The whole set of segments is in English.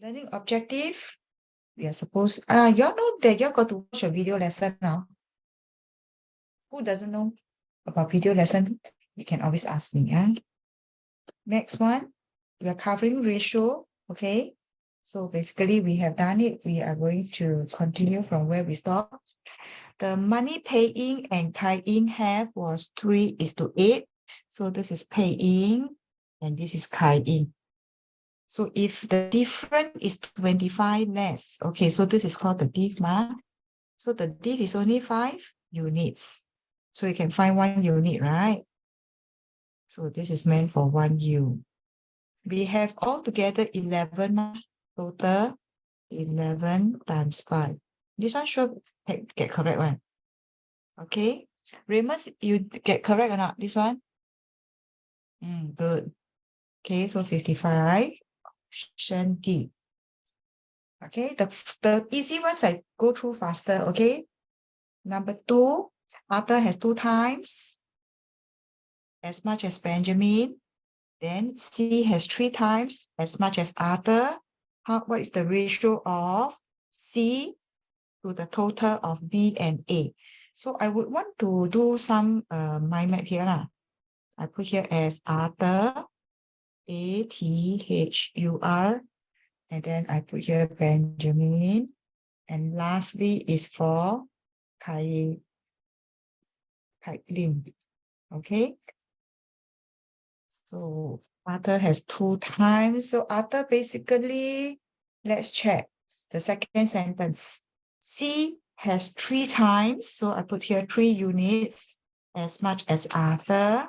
Learning objective, we are supposed, you all know that you all got to watch a video lesson now. Who doesn't know about video lesson? You can always ask me. Next one, we are covering ratio, okay? So basically we have done it. We are going to continue from where we stopped. The money paying and kai-in have was 3:8. So this is paying and this is kai-in. So if the difference is 25 less, okay, so this is called the diff. So the diff is only 5 units. So you can find 1 unit, right? So this is meant for 1 U. We have altogether 11 total, 11 times 5. This one should get correct one. Okay. Remus, you get correct or not? This one? Good. Okay, so 55. Option D. Okay, the easy ones I go through faster, okay? Number 2, Arthur has 2 times as much as Benjamin. Then C has 3 times as much as Arthur. What is the ratio of C to the total of B and A? So I would want to do some mind map here. I put here as Arthur, ATHUR, and then I put here Benjamin, and lastly is for Kaitlin. Okay. So Arthur has 2 times. So Arthur basically, let's check the second sentence. C has 3 times. So I put here 3 units as much as Arthur.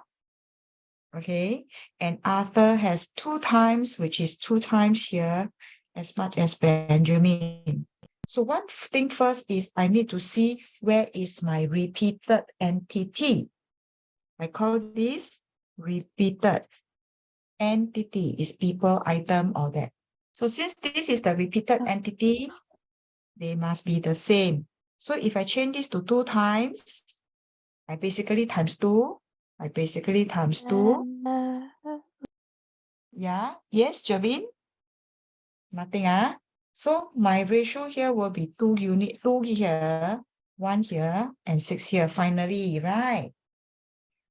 Okay. And Arthur has 2 times, which is 2 times here, as much as Benjamin. So one thing first is I need to see where is my repeated entity. I call this repeated entity, is people, item, or that. So since this is the repeated entity, they must be the same. So if I change this to 2 times, I basically times 2. I basically times 2. Yeah. Yes, Javin? Nothing, So my ratio here will be 2 unit, 2 here, 1 here, and 6 here, finally, right?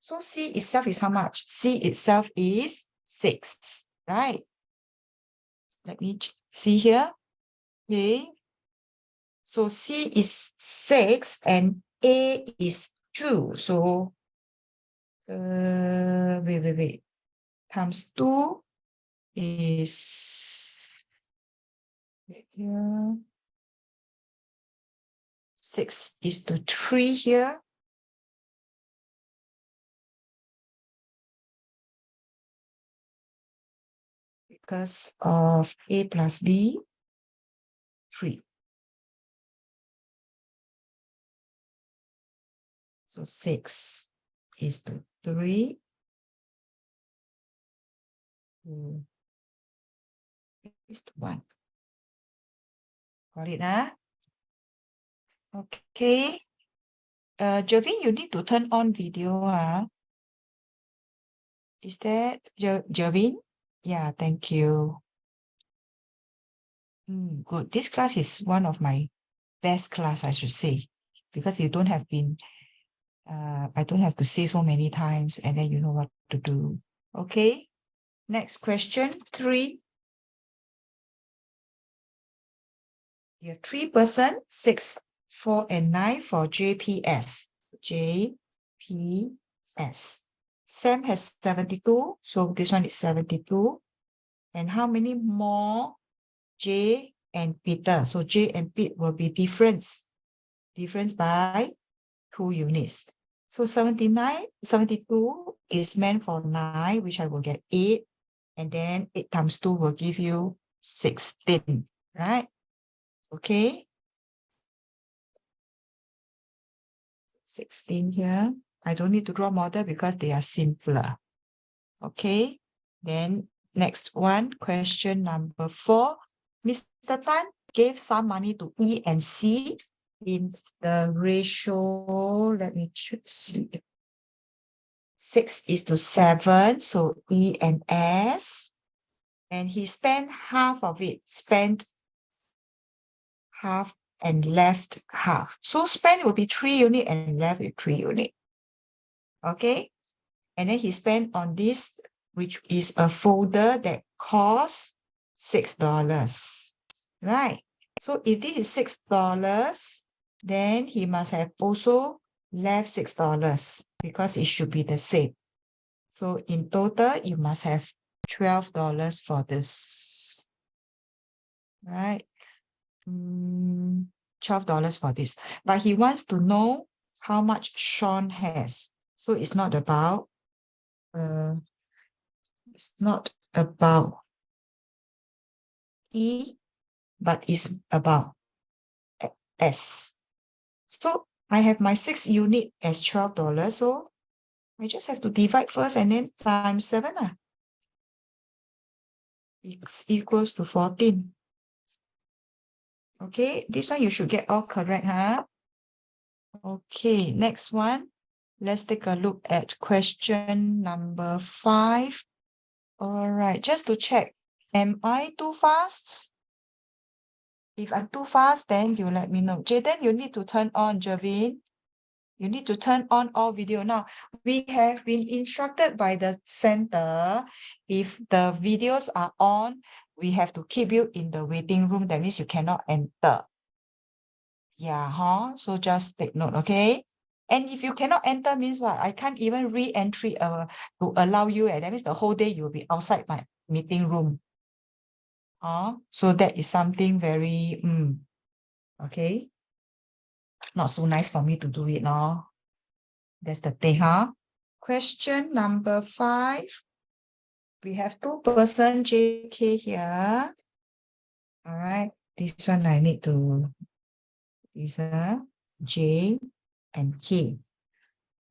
So C itself is how much? C itself is 6, right? Let me see here. Okay. So C is 6 and A is 2. So wait. Times 2 is here. 6 is to 3 here. Because of A plus B, 3. So 6 is to 3. Is to 1. Got it, Okay. Javin, you need to turn on video, Is that Javin? Yeah, thank you. Good. This class is one of my best class, I should say, because you don't have been, I don't have to say so many times, and then you know what to do. Okay. Next question, 3. You have 3 person, 6, 4, and 9 for JPS. JPS. Sam has 72, so this one is 72. And how many more? J and Peter. So J and Pete will be difference by 2 units. So 72 is meant for 9, which I will get 8. And then 8 times 2 will give you 16, right? Okay. 16 here. I don't need to draw model because they are simpler. Okay. Then next one, question number 4. Mr. Tan gave some money to E and C in the ratio, let me see, 6 is to 7. So E and S. and he spent half of it, spent half and left half. So spent will be 3 unit and left with 3 unit. Okay. And then he spent on this, which is a folder that costs $6. Right. So if this is $6, then he must have also left $6 because it should be the same. So in total, you must have $12 for this. Right. $12 for this. But he wants to know how much Sean has. So it's not about E, but it's about S. So I have my 6 unit as $12. So I just have to divide first and then times 7. It's equals to 14. Okay, this one you should get all correct, huh? Okay, next one. Let's take a look at question number 5. All right, just to check, am I too fast? If I'm too fast, then you let me know. Jaden, you need to turn on, Javin. You need to turn on all video. Now, we have been instructed by the center, if the videos are on, we have to keep you in the waiting room. That means you cannot enter. Yeah, huh? So just take note, okay? And if you cannot enter means what? I can't even re-entry to allow you. That means the whole day you'll be outside my meeting room. So that is something very, okay. Not so nice for me to do it, no. That's the thing, huh? Question number 5. We have 2-person JK here. All right. This one I need to, is J and K.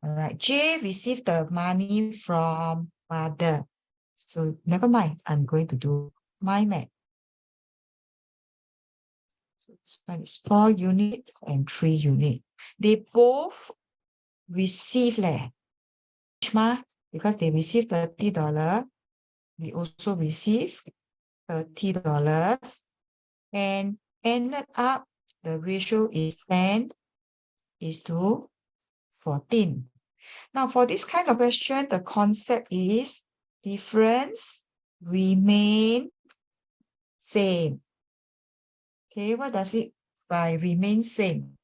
All right. J received the money from father. So never mind. I'm going to do my math. So this one is 4 unit and 3 unit. They both receive because they received $30. We also receive $30 and ended up the ratio is 10:14. Now for this kind of question, the concept is difference remain same. Okay, what does it by remain same?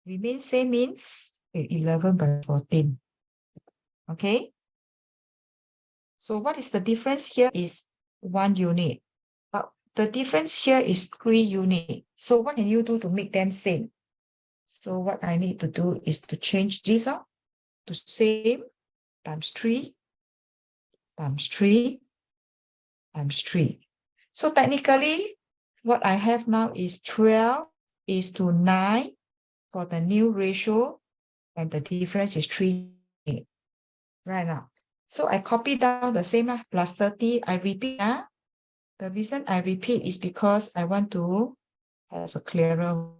Remain same means 11/14. Okay. So what is the difference here is 1 unit. But the difference here is 3 units. So what can you do to make them same? So what I need to do is to change this up to same times 3 times 3 times 3. So technically, what I have now is 12:9 for the new ratio, and the difference is 3 right now. So I copy down the same plus 30. I repeat. The reason I repeat is because I want to have a clearer.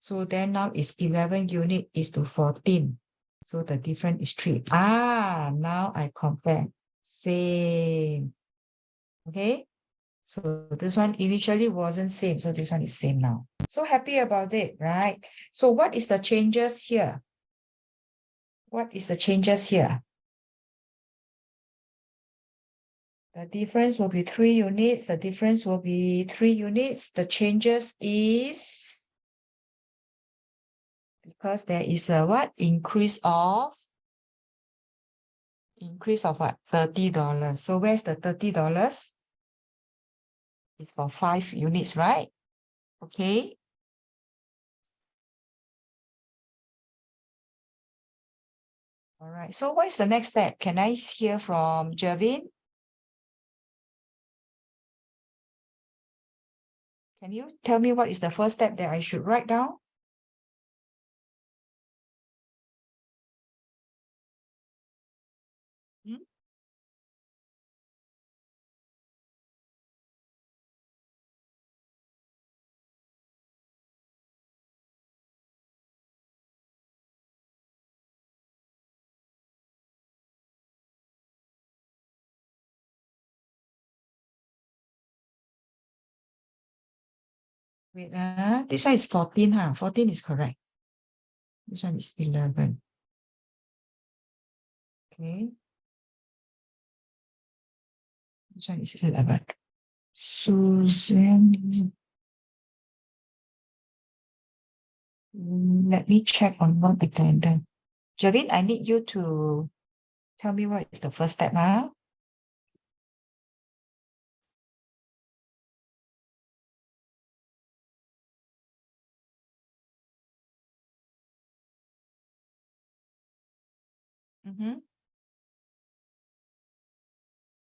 So then now is 11 unit is to 14. So the difference is 3. Now I compare. Same. Okay. So this one initially wasn't same. So this one is same now. So happy about it, right? So what is the changes here? What is the changes here? The difference will be 3 units. The difference will be 3 units. The changes is because there is a what? Increase of what? $30. So where's the $30? It's for 5 units, right? Okay. All right. So what is the next step? Can I hear from Jervin? Can you tell me what is the first step that I should write down? Hmm? Wait, this one is 14, huh? 14 is correct. This one is 11. Okay. This one is 11. Susan. Let me check on one attendant. Javin, I need you to tell me what is the first step now.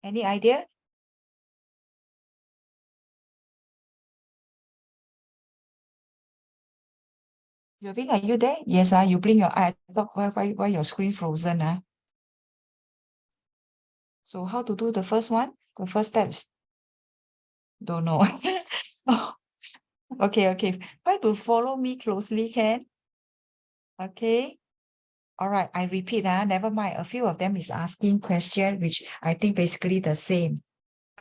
Any idea? Javin, are you there? Yes, you blink your eye. I thought why your screen frozen? So how to do the first one? The first steps? Don't know. Oh, okay. Try to follow me closely, can? Okay. All right, I repeat, never mind. A few of them is asking question, which I think basically the same.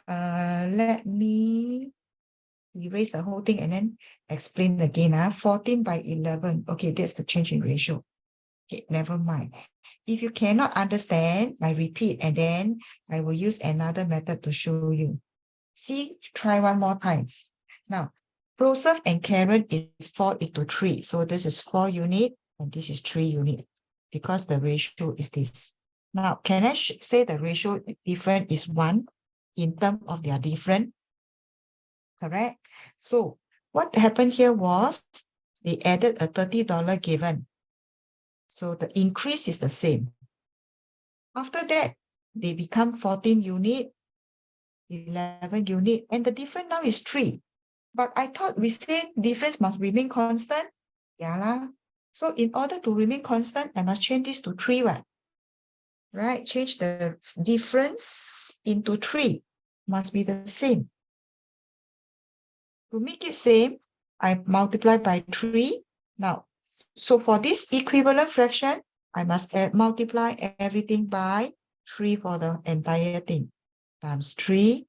Let me erase the whole thing and then explain again. 14 by 11. Okay, that's the change in ratio. Okay, never mind. If you cannot understand, I repeat, and then I will use another method to show you. See, try one more time. Now, Joseph and Karen is 4:3. So this is 4 unit and this is 3 unit because the ratio is this. Now, can I say the ratio different is 1 in terms of their different? Correct? So what happened here was they added a $30 given. So the increase is the same. After that, they become 14 unit, 11 unit, and the difference now is 3. But I thought we said difference must remain constant. Yeah lah. So in order to remain constant, I must change this to 3, right? Change the difference into 3. Must be the same. To make it same, I multiply by 3. Now, so for this equivalent fraction, I must multiply everything by 3 for the entire thing. Times 3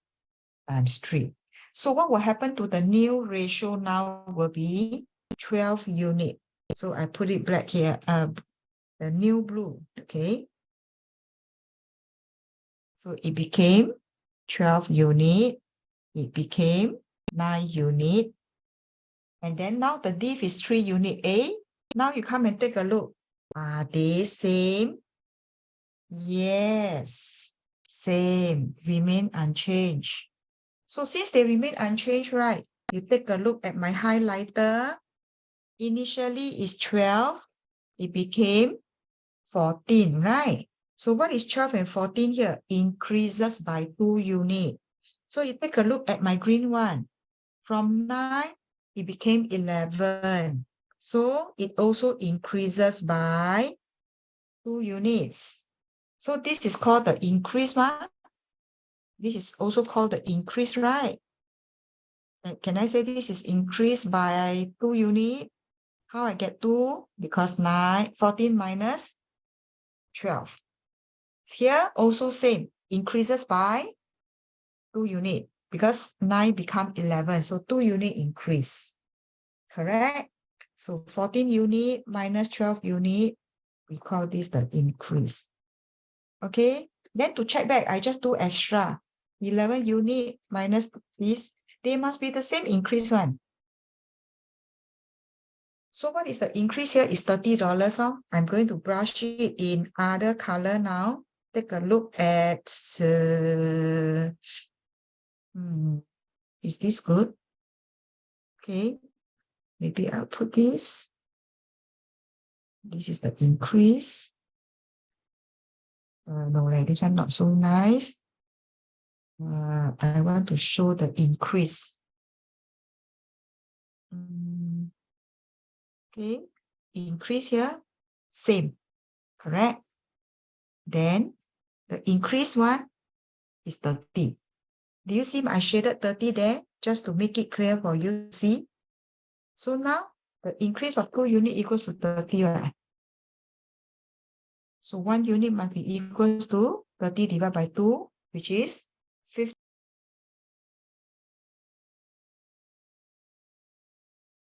times 3. So what will happen to the new ratio now will be 12 unit. So I put it black here, the new blue, okay? So it became 12 unit. It became 9 unit. And then now the diff is 3 unit A. Now you come and take a look. Are they same? Yes, same, remain unchanged. So since they remain unchanged, right? You take a look at my highlighter. Initially is 12. It became 14, right? So what is 12 and 14 here? Increases by 2 units. So you take a look at my green one. From 9, it became 11. So it also increases by 2 units. So this is called the increase, This is also called the increase, right? Can I say this is increased by 2 units? How I get 2? Because 14 minus 12. Here also same, increases by 2 units because 9 become 11. So 2 unit increase. Correct? So 14 unit minus 12 unit, we call this the increase. Okay? Then to check back, I just do extra. 11 unit minus this, they must be the same increase one. So what is the increase here is $30. I'm going to brush it in other color now. Take a look at, is this good? Okay, maybe I'll put this. This is the increase. No, this one not so nice. I want to show the increase. Okay, increase here, same, correct? Then the increase one is 30. Do you see I shaded 30 there just to make it clear for you? See? So now the increase of 2 units equals to 30, right? So 1 unit must be equals to 30 divided by 2, which is 50.